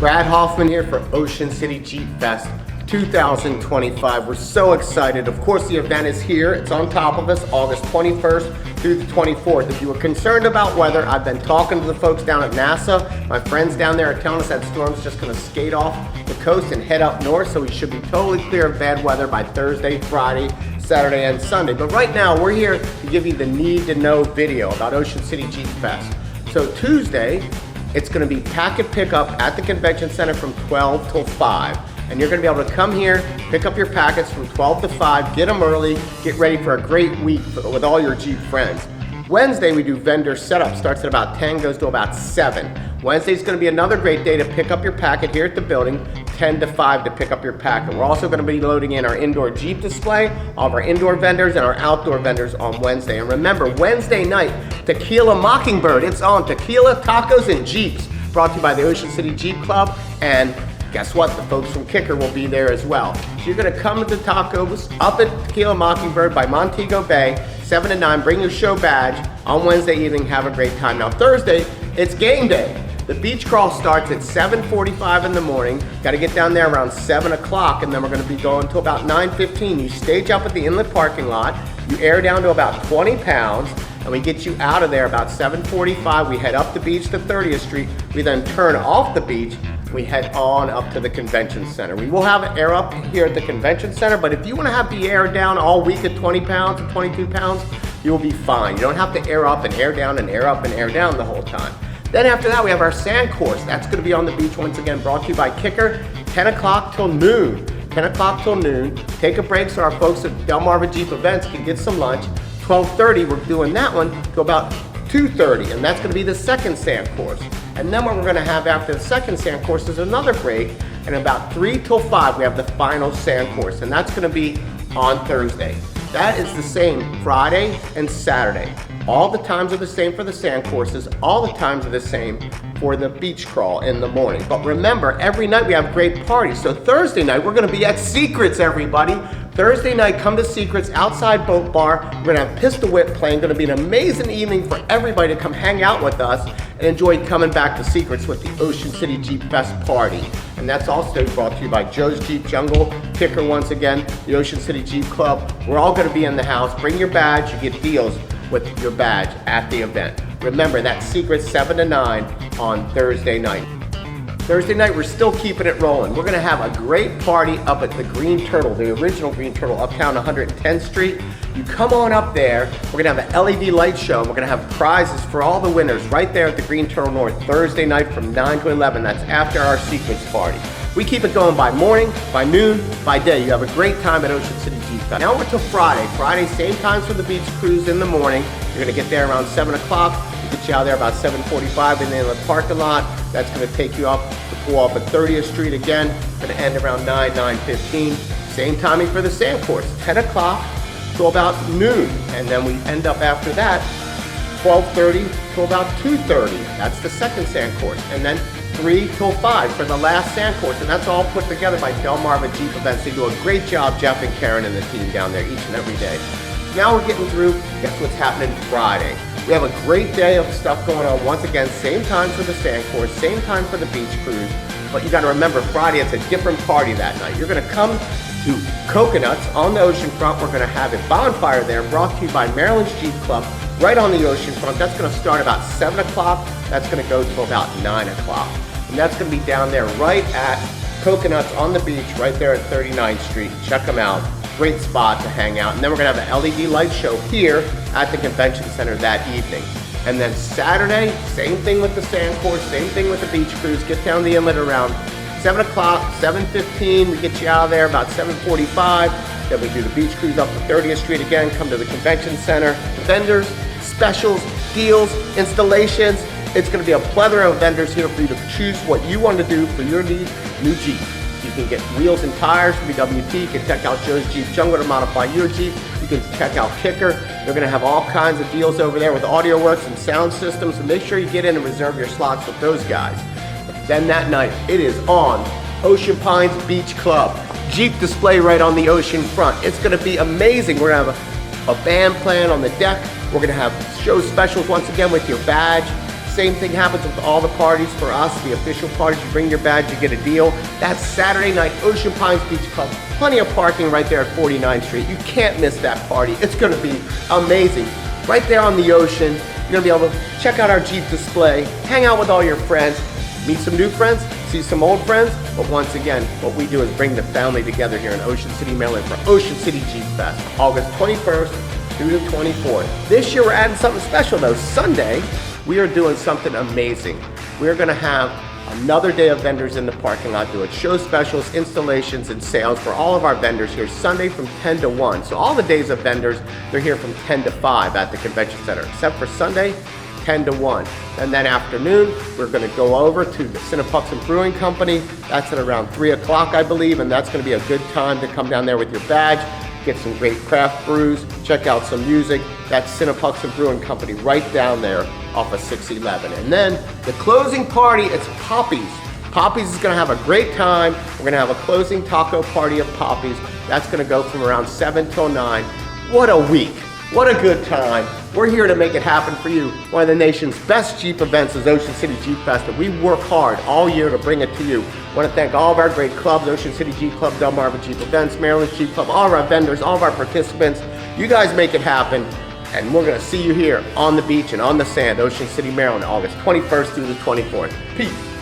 Brad Hoffman here for Ocean City Jeep Fest 2025. We're so excited. Of course, the event is here. It's on top of us, August 21st through the 24th. If you were concerned about weather, I've been talking to the folks down at NASA. My friends down there are telling us that storm's just gonna skate off the coast and head up north, so we should be totally clear of bad weather by Thursday, Friday, Saturday, and Sunday. But right now, we're here to give you the need-to-know video about Ocean City Jeep Fest. So Tuesday, it's gonna be packet pickup at the convention center from 12 till 5. And you're gonna be able to come here, pick up your packets from 12 to 5, get them early, get ready for a great week with all your Jeep friends. Wednesday, we do vendor setup, starts at about 10, goes to about 7. Wednesday's gonna be another great day to pick up your packet here at the building, 10 to 5 to pick up your packet. We're also gonna be loading in our indoor Jeep display, all of our indoor vendors and our outdoor vendors on Wednesday. And remember, Wednesday night, Tequila Mockingbird, it's on Tequila, Tacos, and Jeeps, brought to you by the Ocean City Jeep Club. And guess what? The folks from Kicker will be there as well. So you're gonna come to the tacos up at Tequila Mockingbird by Montego Bay, 7 to 9, bring your show badge on Wednesday evening, have a great time. Now Thursday, it's game day. The beach crawl starts at 7:45 in the morning. Gotta get down there around 7 o'clock, and then we're gonna be going until about 9:15. You stage up at the inlet parking lot, you air down to about 20 pounds, and we get you out of there about 7:45. We head up the beach to 30th Street. We then turn off the beach. We head on up to the convention center. We will have air up here at the convention center, but if you want to have the air down all week at 20 pounds or 22 pounds, you will be fine. You don't have to air up and air down and air up and air down the whole time. Then after that, we have our sand course. That's going to be on the beach once again, brought to you by Kicker, 10 o'clock till noon. 10 o'clock till noon. Take a break so our folks at Delmarva Jeep Events can get some lunch. 12:30, we're doing that one to about 2:30, and that's going to be the second sand course. And then what we're gonna have after the second sand course is another break, and about 3 till 5, we have the final sand course, and that's gonna be on Thursday. That is the same Friday and Saturday. All the times are the same for the sand courses, all the times are the same for the beach crawl in the morning. But remember, every night we have great parties. So Thursday night, we're gonna be at Secrets, everybody. Thursday night, come to Secrets, outside boat bar. We're gonna have Pistol Whip playing. Gonna be an amazing evening for everybody to come hang out with us and enjoy coming back to Secrets with the Ocean City Jeep Fest party. And that's also brought to you by Joe's Jeep Jungle, Kicker once again, the Ocean City Jeep Club. We're all gonna be in the house. Bring your badge, you get deals with your badge at the event. Remember, that's Secrets 7 to 9 on Thursday night. Thursday night, we're still keeping it rolling. We're gonna have a great party up at the Green Turtle, the original Green Turtle, uptown 110th Street. You come on up there, we're gonna have an LED light show, and we're gonna have prizes for all the winners right there at the Green Turtle North, Thursday night from 9 to 11. That's after our Secrets party. We keep it going by morning, by noon, by day. You have a great time at Ocean City Jeep Fest. Now we're till Friday. Friday, same times for the beach cruise in the morning. You're gonna get there around 7 o'clock. We'll get you out there about 7:45 in the parking lot. That's gonna take you up to pull off at 30th Street again. Gonna end around 9:15. Same timing for the sand course, 10 o'clock to about noon. And then we end up after that, 12:30 to about 2:30. That's the second sand course. And then 3 till 5 for the last sand course. And that's all put together by Delmarva Jeep Events. They do a great job, Jeff and Karen and the team down there each and every day. Now we're getting through, guess what's happening Friday? We have a great day of stuff going on. Once again, same time for the sand course, same time for the beach cruise. But you gotta remember, Friday, it's a different party that night. You're gonna come to Coconuts on the ocean front. We're gonna have a bonfire there brought to you by Maryland's Jeep Club right on the ocean front. That's gonna start about 7 o'clock. That's gonna go till about 9 o'clock. And that's gonna be down there right at Coconuts on the beach, right there at 39th Street. Check them out. Great spot to hang out. And then we're gonna have an LED light show here at the convention center that evening. And then Saturday, same thing with the sand course, same thing with the beach cruise. Get down the inlet around 7 o'clock, 7:15. We get you out of there about 7:45. Then we do the beach cruise up to 30th Street again, come to the convention center. Vendors, specials, deals, installations. It's gonna be a plethora of vendors here for you to choose what you want to do for your new Jeep. You can get wheels and tires from BWT. You can check out Joe's Jeep Jungle to modify your Jeep. You can check out Kicker. They're gonna have all kinds of deals over there with audio works and sound systems. So make sure you get in and reserve your slots with those guys. Then that night, it is on Ocean Pines Beach Club. Jeep display right on the ocean front. It's gonna be amazing. We're gonna have a band playing on the deck. We're gonna have show specials once again with your badge. Same thing happens with all the parties for us, the official parties. You bring your badge, you get a deal. That's Saturday night, Ocean Pines Beach Club. Plenty of parking right there at 49th Street. You can't miss that party. It's gonna be amazing. Right there on the ocean, you're gonna be able to check out our Jeep display, hang out with all your friends, meet some new friends, see some old friends, but once again, what we do is bring the family together here in Ocean City, Maryland for Ocean City Jeep Fest, August 21st through the 24th. This year we're adding something special though. Sunday, we are doing something amazing. We're gonna have another day of vendors in the parking lot doing show specials, installations, and sales for all of our vendors here Sunday from 10 to 1. So all the days of vendors, they're here from 10 to 5 at the convention center, except for Sunday, 10 to 1. And then afternoon, we're gonna go over to the Cinnapuxon Brewing Company. That's at around 3 o'clock, I believe, and that's gonna be a good time to come down there with your badge, get some great craft brews, check out some music. That's Cinnapuxon Brewing Company right down there off of 611. And then the closing party, it's Poppy's. Poppy's is gonna have a great time. We're gonna have a closing taco party of Poppy's. That's gonna go from around 7 till 9. What a week, what a good time. We're here to make it happen for you. One of the nation's best Jeep events is Ocean City Jeep Fest, and we work hard all year to bring it to you. I want to thank all of our great clubs, Ocean City Jeep Club, Delmarva Jeep Events, Maryland Jeep Club, all of our vendors, all of our participants. You guys make it happen, and we're gonna see you here on the beach and on the sand, Ocean City, Maryland, August 21st through the 24th. Peace.